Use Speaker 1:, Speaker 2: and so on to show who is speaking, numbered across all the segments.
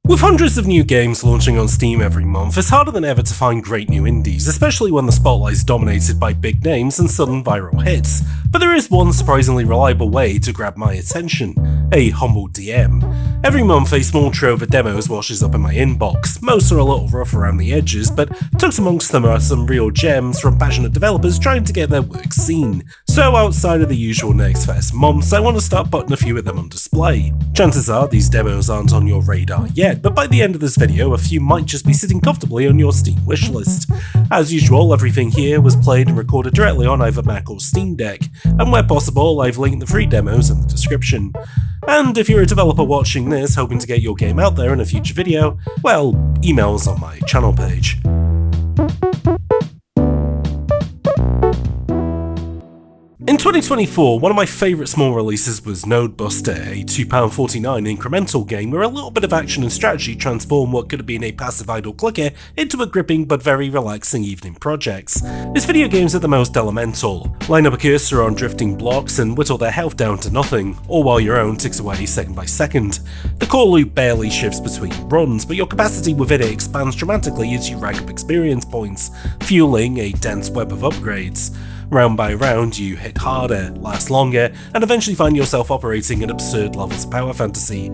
Speaker 1: With hundreds of new games launching on Steam every month, it's harder than ever to find great new indies, especially when the spotlight's dominated by big names and sudden viral hits. But there is one surprisingly reliable way to grab my attention: a humble DM. Every month a small trove of demos washes up in my inbox. Most are a little rough around the edges, but tucked amongst them are some real gems from passionate developers trying to get their work seen. So outside of the usual Next Fest months, I want to start putting a few of them on display. Chances are these demos aren't on your radar yet, but by the end of this video a few might just be sitting comfortably on your Steam wishlist. As usual, everything here was played and recorded directly on either Mac or Steam Deck, and where possible I've linked the free demos in the description. And if you're a developer watching this hoping to get your game out there in a future video, well, email's on my channel page. In 2024, one of my favourite small releases was Nodebuster, a £2.49 incremental game where a little bit of action and strategy transform what could have been a passive idle clicker into a gripping but very relaxing evening project. This video game's at the most elemental. Line up a cursor on drifting blocks and whittle their health down to nothing, all while your own ticks away second by second. The core loop barely shifts between runs, but your capacity within it expands dramatically as you rack up experience points, fueling a dense web of upgrades. Round by round, you hit harder, last longer, and eventually find yourself operating at absurd levels of power fantasy.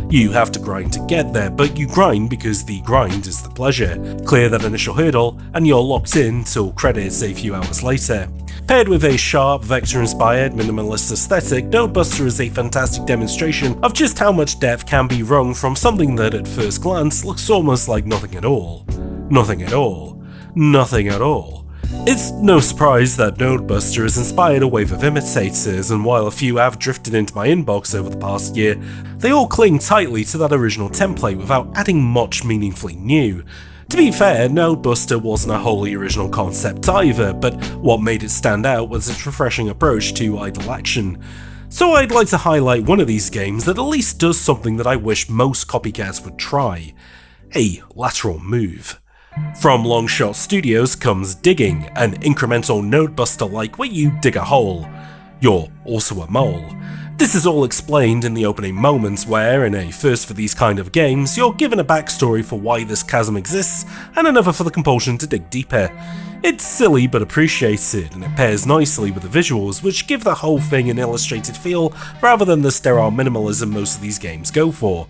Speaker 1: You have to grind to get there, but you grind because the grind is the pleasure. Clear that initial hurdle, and you're locked in till credits a few hours later. Paired with a sharp, vector-inspired, minimalist aesthetic, Nodebuster is a fantastic demonstration of just how much depth can be wrung from something that at first glance looks almost like nothing at all. Nothing at all. Nothing at all. It's no surprise that Nodebuster has inspired a wave of imitators, and while a few have drifted into my inbox over the past year, they all cling tightly to that original template without adding much meaningfully new. To be fair, Nodebuster wasn't a wholly original concept either, but what made it stand out was its refreshing approach to idle action. So I'd like to highlight one of these games that at least does something that I wish most copycats would try: a lateral move. From Longshot Studios comes DIGGIN, an incremental Nodebuster-like where you dig a hole. You're also a mole. This is all explained in the opening moments where, in a first for these kind of games, you're given a backstory for why this chasm exists and another for the compulsion to dig deeper. It's silly but appreciated, and it pairs nicely with the visuals, which give the whole thing an illustrated feel rather than the sterile minimalism most of these games go for.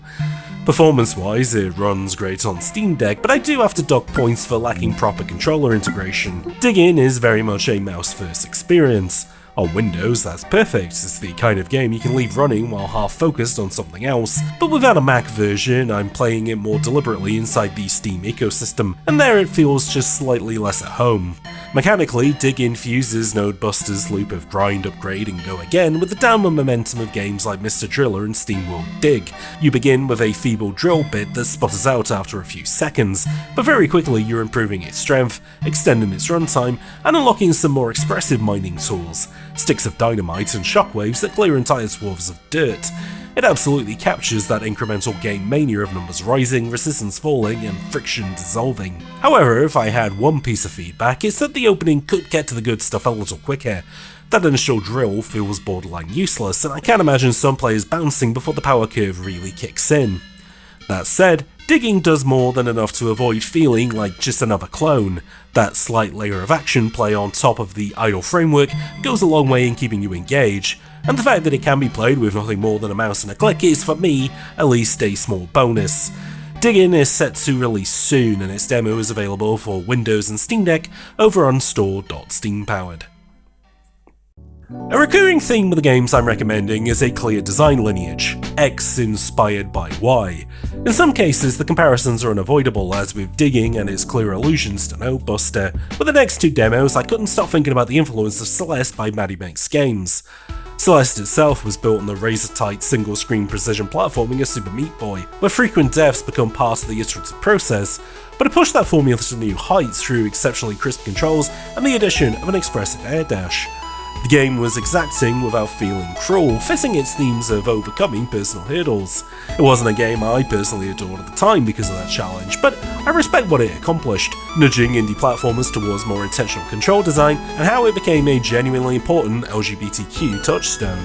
Speaker 1: Performance-wise, it runs great on Steam Deck, but I do have to dock points for lacking proper controller integration. DIGGIN is very much a mouse-first experience. On Windows, that's perfect. It's the kind of game you can leave running while half focused on something else, but without a Mac version, I'm playing it more deliberately inside the Steam ecosystem, and there it feels just slightly less at home. Mechanically, DIGGIN fuses Nodebuster's loop of grind, upgrade, and go again with the downward momentum of games like Mr. Driller and SteamWorld Dig. You begin with a feeble drill bit that sputters out after a few seconds, but very quickly you're improving its strength, extending its runtime, and unlocking some more expressive mining tools: sticks of dynamite and shockwaves that clear entire swaths of dirt. It absolutely captures that incremental game mania of numbers rising, resistance falling, and friction dissolving. However, if I had one piece of feedback, it's that the opening could get to the good stuff a little quicker. That initial drill feels borderline useless, and I can't imagine some players bouncing before the power curve really kicks in. That said, DIGGIN does more than enough to avoid feeling like just another clone. That slight layer of action play on top of the idle framework goes a long way in keeping you engaged, and the fact that it can be played with nothing more than a mouse and a click is, for me, at least a small bonus. DIGGIN is set to release soon, and its demo is available for Windows and Steam Deck over on store.steampowered. A recurring theme with the games I'm recommending is a clear design lineage: X inspired by Y. In some cases, the comparisons are unavoidable, as with DIGGIN and its clear allusions to Nodebuster. With the next two demos, I couldn't stop thinking about the influence of Celeste by Maddie Makes Games. Celeste itself was built on the razor-tight single-screen precision platforming of Super Meat Boy, where frequent deaths become part of the iterative process, but it pushed that formula to new heights through exceptionally crisp controls and the addition of an expressive air dash. The game was exacting without feeling cruel, fitting its themes of overcoming personal hurdles. It wasn't a game I personally adored at the time because of that challenge, but I respect what it accomplished, nudging indie platformers towards more intentional control design and how it became a genuinely important LGBTQ touchstone.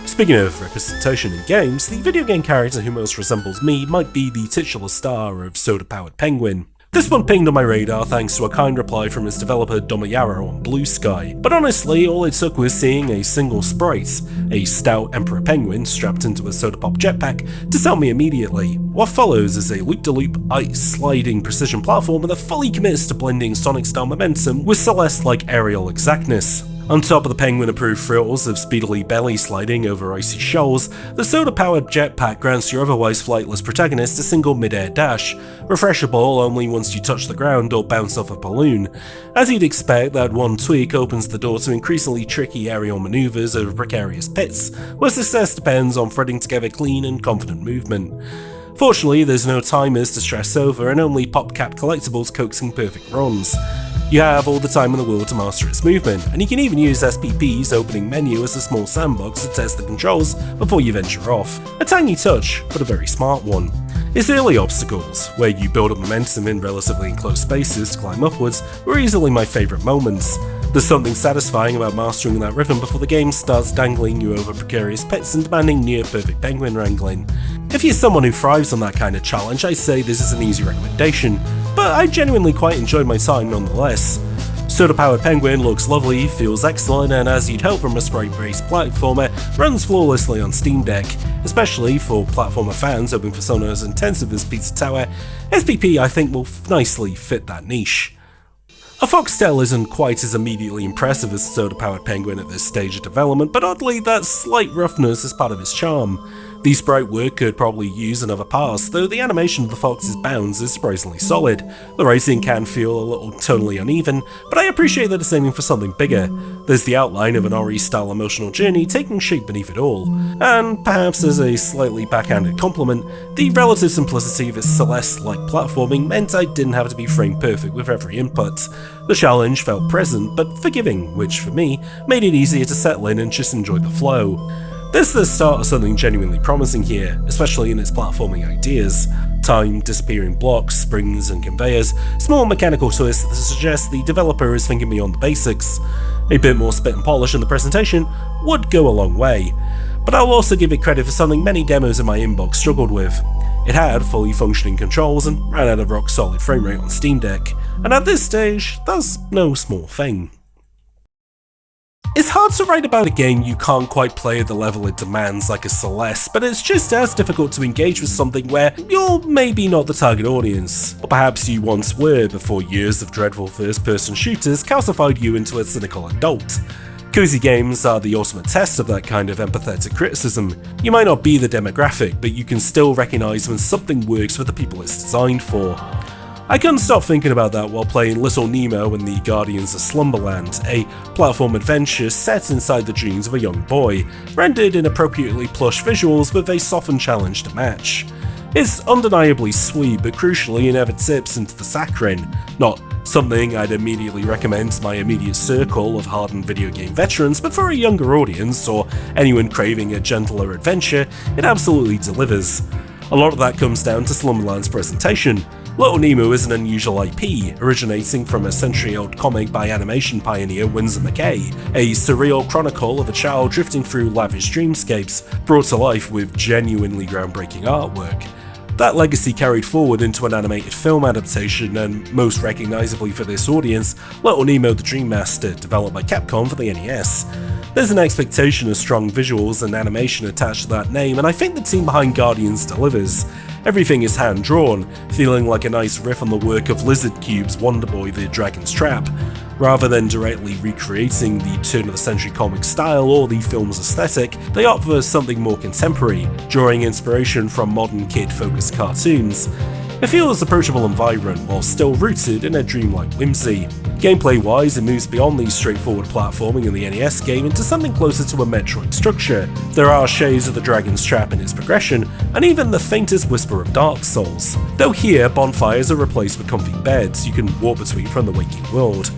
Speaker 1: Speaking of representation in games, the video game character who most resembles me might be the titular star of soda-powered penguin. This one pinged on my radar thanks to a kind reply from its developer Domayaro on Blue Sky, but honestly all it took was seeing a single sprite, a stout emperor penguin strapped into a soda pop jetpack, to sell me immediately. What follows is a loop-de-loop, ice-sliding precision platformer that fully commits to blending Sonic-style momentum with Celeste-like aerial exactness. On top of the penguin-approved thrills of speedily belly sliding over icy shoals, the soda-powered jetpack grants your otherwise flightless protagonist a single mid-air dash, refreshable only once you touch the ground or bounce off a balloon. As you'd expect, that one tweak opens the door to increasingly tricky aerial maneuvers over precarious pits, where success depends on threading together clean and confident movement. Fortunately, there's no timers to stress over and only PopCap collectibles coaxing perfect runs. You have all the time in the world to master its movement, and you can even use SPP's opening menu as a small sandbox to test the controls before you venture off. A tiny touch, but a very smart one. Its early obstacles, where you build up momentum in relatively enclosed spaces to climb upwards, were easily my favourite moments. There's something satisfying about mastering that rhythm before the game starts dangling you over precarious pits and demanding near-perfect penguin wrangling. If you're someone who thrives on that kind of challenge, I say this is an easy recommendation, but I genuinely quite enjoyed my time nonetheless. Soda-powered penguin looks lovely, feels excellent, and as you'd hope from a sprite-based platformer, runs flawlessly on Steam Deck. Especially for platformer fans hoping for something as intensive as Pizza Tower, SPP I think will nicely fit that niche. A foxtail isn't quite as immediately impressive as soda-powered penguin at this stage of development, but oddly that slight roughness is part of its charm. The sprite work could probably use another pass, though the animation of the fox's bounds is surprisingly solid. The racing can feel a little tonally uneven, but I appreciate that it's aiming for something bigger. There's the outline of an Ori-style emotional journey taking shape beneath it all, and perhaps as a slightly backhanded compliment, the relative simplicity of its Celeste-like platforming meant I didn't have to be frame perfect with every input. The challenge felt present, but forgiving, which for me, made it easier to settle in and just enjoy the flow. There's the start of something genuinely promising here, especially in its platforming ideas. Time, disappearing blocks, springs and conveyors, small mechanical twists that suggest the developer is thinking beyond the basics. A bit more spit and polish in the presentation would go a long way, but I'll also give it credit for something many demos in my inbox struggled with. It had fully functioning controls and ran at a rock solid frame rate on Steam Deck, and at this stage, that's no small thing. It's hard to write about a game you can't quite play at the level it demands like a Celeste, but it's just as difficult to engage with something where you're maybe not the target audience. Or perhaps you once were before years of dreadful first-person shooters calcified you into a cynical adult. Cozy games are the ultimate test of that kind of empathetic criticism. You might not be the demographic, but you can still recognise when something works for the people it's designed for. I couldn't stop thinking about that while playing Little Nemo and the Guardians of Slumberland, a platform adventure set inside the dreams of a young boy, rendered in appropriately plush visuals with a softened challenge to match. It's undeniably sweet, but crucially it never tips into the saccharine, not something I'd immediately recommend to my immediate circle of hardened video game veterans, but for a younger audience, or anyone craving a gentler adventure, it absolutely delivers. A lot of that comes down to Slumberland's presentation. Little Nemo is an unusual IP, originating from a century-old comic by animation pioneer Winsor McKay, a surreal chronicle of a child drifting through lavish dreamscapes, brought to life with genuinely groundbreaking artwork. That legacy carried forward into an animated film adaptation, and most recognisably for this audience, Little Nemo the Dream Master, developed by Capcom for the NES. There's an expectation of strong visuals and animation attached to that name, and I think the team behind Guardians delivers. Everything is hand-drawn, feeling like a nice riff on the work of Lizard Cube's Wonder Boy the Dragon's Trap. Rather than directly recreating the turn-of-the-century comic style or the film's aesthetic, they opt for something more contemporary, drawing inspiration from modern kid-focused cartoons. It feels approachable and vibrant, while still rooted in a dreamlike whimsy. Gameplay-wise, it moves beyond the straightforward platforming in the NES game into something closer to a Metroid structure. There are shades of the Dragon's Trap in its progression, and even the faintest whisper of Dark Souls. Though here, bonfires are replaced with comfy beds you can walk between from the waking world.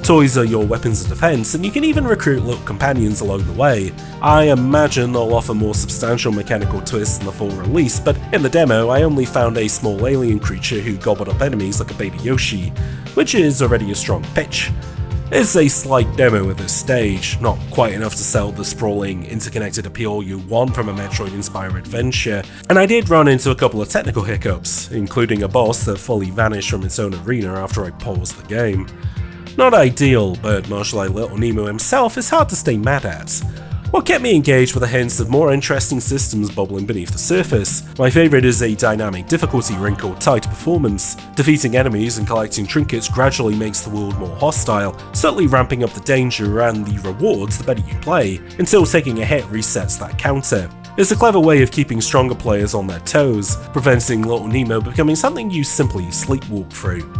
Speaker 1: Toys are your weapons of defense, and you can even recruit little companions along the way. I imagine they'll offer more substantial mechanical twists in the full release, but in the demo I only found a small alien creature who gobbled up enemies like a baby Yoshi, which is already a strong pitch. It's a slight demo at this stage, not quite enough to sell the sprawling, interconnected appeal you want from a Metroid-inspired adventure, and I did run into a couple of technical hiccups, including a boss that fully vanished from its own arena after I paused the game. Not ideal, but much like Little Nemo himself, it's hard to stay mad at. What kept me engaged were the hints of more interesting systems bubbling beneath the surface. My favourite is a dynamic difficulty wrinkled tied to performance. Defeating enemies and collecting trinkets gradually makes the world more hostile, subtly ramping up the danger and the rewards the better you play, until taking a hit resets that counter. It's a clever way of keeping stronger players on their toes, preventing Little Nemo becoming something you simply sleepwalk through.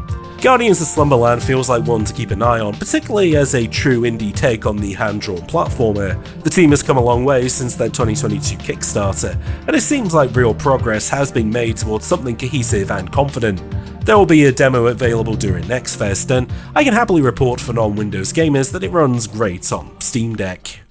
Speaker 1: Guardians of Slumberland feels like one to keep an eye on, particularly as a true indie take on the hand-drawn platformer. The team has come a long way since their 2022 Kickstarter, and it seems like real progress has been made towards something cohesive and confident. There will be a demo available during Next Fest, and I can happily report for non-Windows gamers that it runs great on Steam Deck.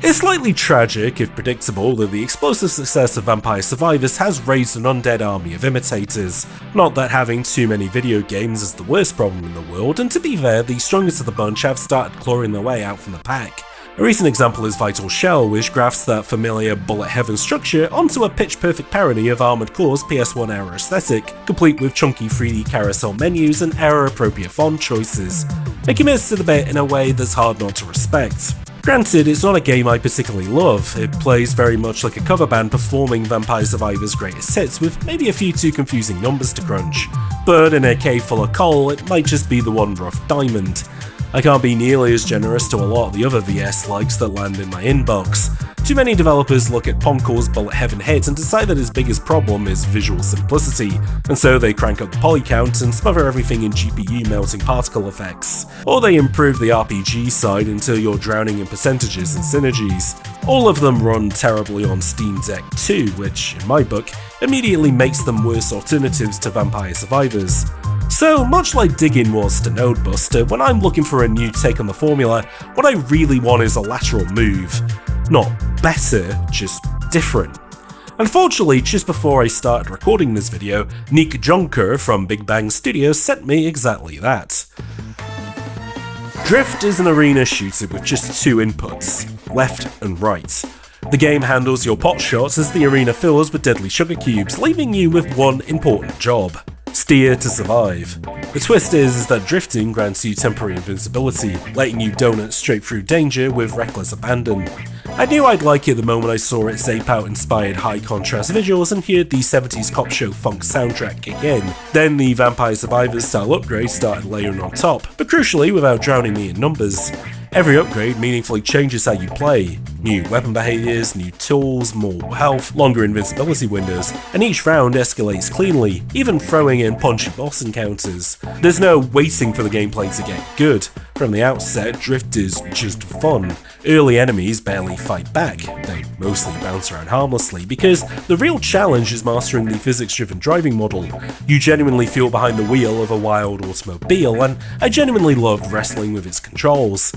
Speaker 1: It's slightly tragic, if predictable, that the explosive success of Vampire Survivors has raised an undead army of imitators. Not that having too many video games is the worst problem in the world, and to be fair, the strongest of the bunch have started clawing their way out from the pack. A recent example is Vital Shell, which grafts that familiar bullet heaven structure onto a pitch-perfect parody of Armored Core's PS1 era aesthetic, complete with chunky 3D carousel menus and era-appropriate font choices. It commits to the bit in a way that's hard not to respect. Granted, it's not a game I particularly love. It plays very much like a cover band performing Vampire Survivors' greatest hits, with maybe a few too confusing numbers to crunch. But in a cave full of coal, it might just be the one rough diamond. I can't be nearly as generous to a lot of the other VS likes that land in my inbox. Too many developers look at Ponkel's bullet heaven hit and decide that his biggest problem is visual simplicity, and so they crank up the poly count and smother everything in GPU melting particle effects. Or they improve the RPG side until you're drowning in percentages and synergies. All of them run terribly on Steam Deck too, which, in my book, immediately makes them worse alternatives to Vampire Survivors. So, much like DIGGIN was to Nodebuster, when I'm looking for a new take on the formula, what I really want is a lateral move. Not better, just different. Unfortunately, just before I started recording this video, Nick Jonker from Big Bang Studios sent me exactly that. Drift is an arena shooter with just two inputs, left and right. The game handles your pot shots as the arena fills with deadly sugar cubes, leaving you with one important job: steer to survive. The twist is that drifting grants you temporary invincibility, letting you donut straight through danger with reckless abandon. I knew I'd like it the moment I saw its Ape-Out inspired high contrast visuals and heard the 70s cop show funk soundtrack kick in. Then the Vampire Survivors style upgrades started layering on top, but crucially without drowning me in numbers. Every upgrade meaningfully changes how you play. New weapon behaviours, new tools, more health, longer invincibility windows, and each round escalates cleanly, even throwing in punchy boss encounters. There's no waiting for the gameplay to get good. From the outset, Drift is just fun. Early enemies barely fight back, they mostly bounce around harmlessly, because the real challenge is mastering the physics-driven driving model. You genuinely feel behind the wheel of a wild automobile, and I genuinely love wrestling with its controls.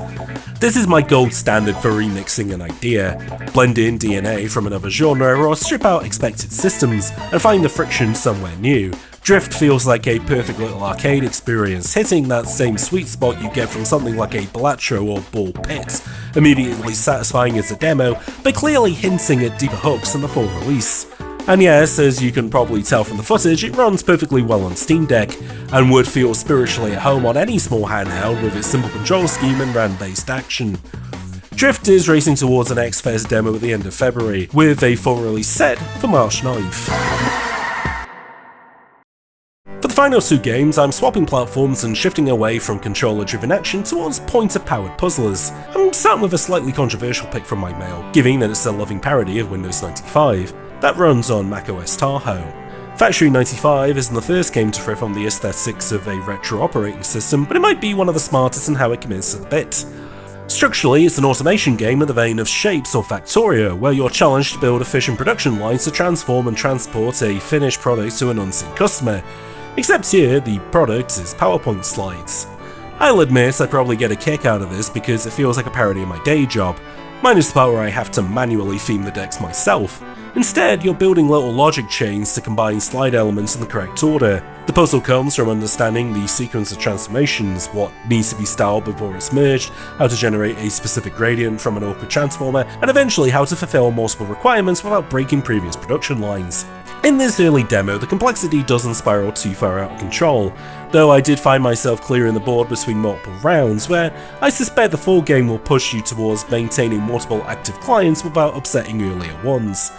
Speaker 1: This is my gold standard for remixing an idea. Blend in DNA from another genre or strip out expected systems and find the friction somewhere new. Drift feels like a perfect little arcade experience, hitting that same sweet spot you get from something like a Balatro or Ball Pit, immediately satisfying as a demo, but clearly hinting at deeper hooks in the full release. And yes, as you can probably tell from the footage, it runs perfectly well on Steam Deck, and would feel spiritually at home on any small handheld with its simple control scheme and RAM-based action. Drift is racing towards an X-Fest demo at the end of February, with a full release set for March 9th. For the final two games, I'm swapping platforms and shifting away from controller-driven action towards pointer-powered puzzlers. I'm starting with a slightly controversial pick from my mail, given that it's a loving parody of Windows 95. That runs on macOS Tahoe. Factory 95 isn't the first game to riff on the aesthetics of a retro operating system, but it might be one of the smartest in how it commits to the bit. Structurally, it's an automation game in the vein of Shapes or Factorio, where you're challenged to build efficient production lines to transform and transport a finished product to an unseen customer. Except here, the product is PowerPoint slides. I'll admit I probably get a kick out of this because it feels like a parody of my day job. minus the part where I have to manually theme the decks myself. Instead, you're building little logic chains to combine slide elements in the correct order. The puzzle comes from understanding the sequence of transformations, what needs to be styled before it's merged, how to generate a specific gradient from an awkward transformer, and eventually how to fulfill multiple requirements without breaking previous production lines. In this early demo, the complexity doesn't spiral too far out of control, though I did find myself clearing the board between multiple rounds, where I suspect the full game will push you towards maintaining multiple active clients without upsetting earlier ones.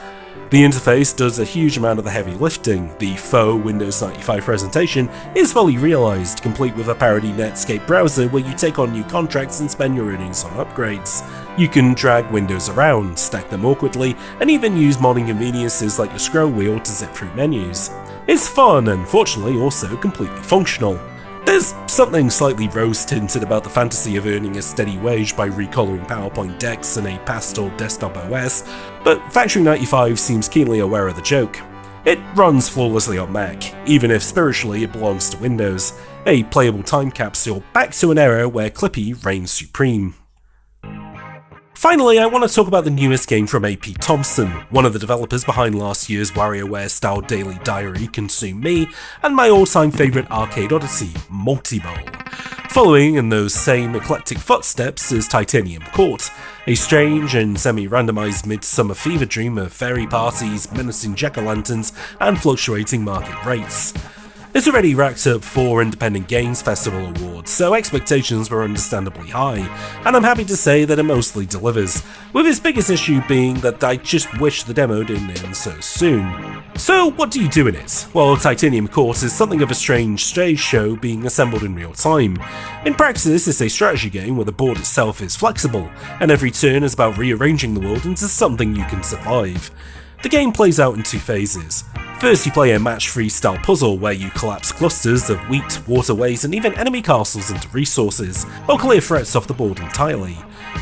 Speaker 1: The interface does a huge amount of the heavy lifting. The faux Windows 95 presentation is fully realised, complete with a parody Netscape browser where you take on new contracts and spend your earnings on upgrades. You can drag windows around, stack them awkwardly, and even use modern conveniences like your scroll wheel to zip through menus. It's fun and fortunately also completely functional. There's something slightly rose-tinted about the fantasy of earning a steady wage by recoloring PowerPoint decks in a pastel desktop OS, but Factory 95 seems keenly aware of the joke. It runs flawlessly on Mac, even if spiritually it belongs to Windows, a playable time capsule back to an era where Clippy reigns supreme. Finally, I want to talk about the newest game from AP Thompson, one of the developers behind last year's WarioWare-style daily diary Consume Me, and my all-time favourite arcade odyssey, Multi-Bowl. Following in those same eclectic footsteps is Titanium Court, a strange and semi-randomised midsummer fever dream of fairy parties, menacing jack-o'-lanterns, and fluctuating market rates. It's already racked up 4 Independent Games Festival awards, so expectations were understandably high, and I'm happy to say that it mostly delivers, with its biggest issue being that I just wish the demo didn't end so soon. So what do you do in it? Well, Titanium Court is something of a strange stage show being assembled in real time. In practice, it's a strategy game where the board itself is flexible, and every turn is about rearranging the world into something you can survive. The game plays out in 2 phases. First, you play a match-3 style puzzle where you collapse clusters of wheat, waterways, and even enemy castles into resources, or clear threats off the board entirely.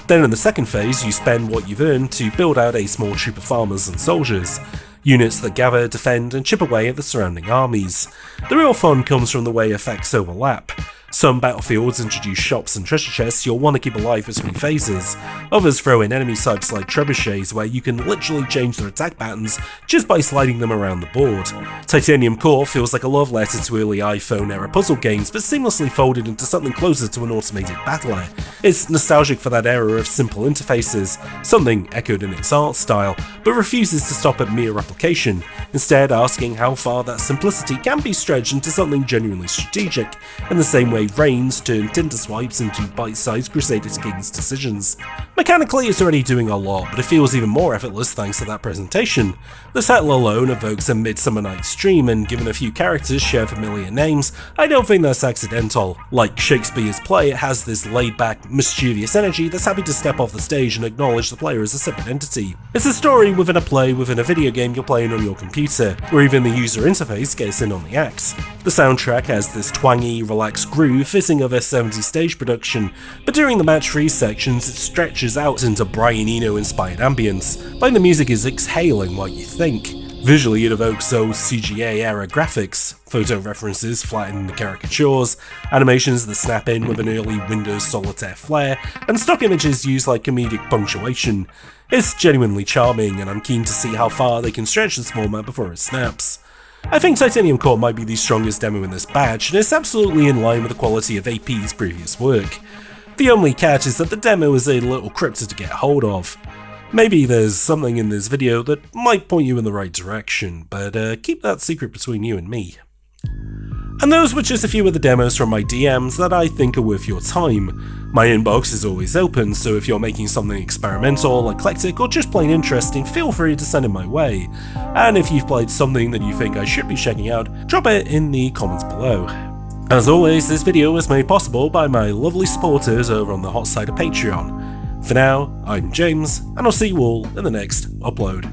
Speaker 1: Then in the second phase, you spend what you've earned to build out a small troop of farmers and soldiers, units that gather, defend, and chip away at the surrounding armies. The real fun comes from the way effects overlap. Some battlefields introduce shops and treasure chests you'll want to keep alive between phases. Others throw in enemy types like trebuchets where you can literally change their attack patterns just by sliding them around the board. Titanium Core feels like a love letter to early iPhone era puzzle games, but seamlessly folded into something closer to an automated battler. It's nostalgic for that era of simple interfaces, something echoed in its art style, but refuses to stop at mere replication, instead asking how far that simplicity can be stretched into something genuinely strategic, in the same way Reigns turned Tinder swipes into bite-sized Crusader Kings decisions. Mechanically, it's already doing a lot, but it feels even more effortless thanks to that presentation. The title alone evokes a Midsummer Night's Dream, and given a few characters share familiar names, I don't think that's accidental. Like Shakespeare's play, it has this laid-back, mischievous energy that's happy to step off the stage and acknowledge the player as a separate entity. It's a story within a play within a video game you're playing on your computer, where even the user interface gets in on the act. The soundtrack has this twangy, relaxed groove fitting of a 70s stage production, but during the match-3 sections it stretches out into Brian Eno-inspired ambience, like the music is exhaling what you think. Visually it evokes those CGA-era graphics, photo references flattened caricatures, animations that snap in with an early Windows Solitaire flair, and stock images used like comedic punctuation. It's genuinely charming, and I'm keen to see how far they can stretch this format before it snaps. I think Titanium Core might be the strongest demo in this batch, and it's absolutely in line with the quality of AP's previous work. The only catch is that the demo is a little cryptic to get hold of. Maybe there's something in this video that might point you in the right direction, but keep that secret between you and me. And those were just a few of the demos from my DMs that I think are worth your time. My inbox is always open, so if you're making something experimental, eclectic, or just plain interesting, feel free to send it my way. And if you've played something that you think I should be checking out, drop it in the comments below. As always, this video was made possible by my lovely supporters over on the hot side of Patreon. For now, I'm James, and I'll see you all in the next upload.